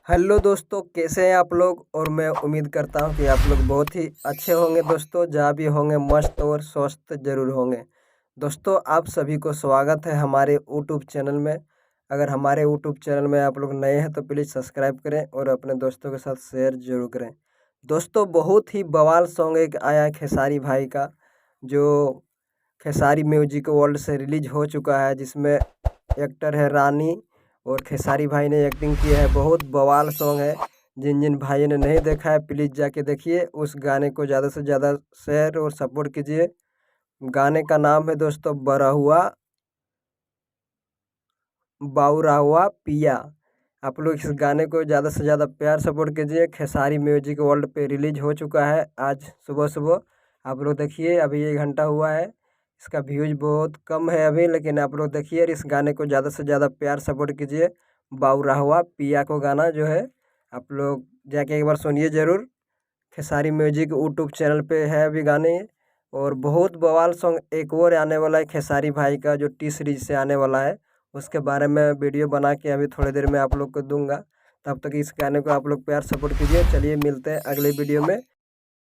Hello दोस्तों, कैसे हैं आप लोग। और मैं उम्मीद करता हूं कि आप लोग बहुत ही अच्छे होंगे। दोस्तों जहाँ भी होंगे मस्त और स्वस्थ जरूर होंगे। दोस्तों आप सभी को स्वागत है हमारे यूट्यूब चैनल में। अगर हमारे यूट्यूब चैनल में आप लोग नए हैं तो प्लीज़ सब्सक्राइब करें और अपने दोस्तों के साथ शेयर जरूर करें। दोस्तों बहुत ही बवाल सॉन्ग एक आया है खेसारी भाई का, जो खेसारी म्यूजिक वर्ल्ड से रिलीज हो चुका है, जिसमें एक्टर है रानी और खेसारी भाई ने एक्टिंग की है। बहुत बवाल सॉन्ग है। जिन जिन भाइयों ने नहीं देखा है प्लीज़ जाके देखिए। उस गाने को ज़्यादा से ज़्यादा शेयर और सपोर्ट कीजिए। गाने का नाम है दोस्तों बरहुआ बाउरा हुआ पिया। आप लोग इस गाने को ज़्यादा से ज़्यादा प्यार सपोर्ट कीजिए। खेसारी म्यूजिक वर्ल्ड पे रिलीज हो चुका है आज सुबह सुबह। आप लोग देखिए, अभी 1 घंटा हुआ है। इसका व्यूज बहुत कम है अभी, लेकिन आप लोग देखिए और इस गाने को ज़्यादा से ज़्यादा प्यार सपोर्ट कीजिए। बाउरा हुआ पिया को गाना जो है, आप लोग जाके एक बार सुनिए ज़रूर। खेसारी म्यूजिक यूट्यूब चैनल पे है अभी गाने। और बहुत बवाल सॉन्ग एक और आने वाला है खेसारी भाई का, जो टी सीरीज से आने वाला है। उसके बारे में वीडियो बना के अभी थोड़ी देर में आप लोग को दूंगा। तब तक इस गाने को आप लोग प्यार सपोर्ट कीजिए। चलिए मिलते हैं अगले वीडियो में।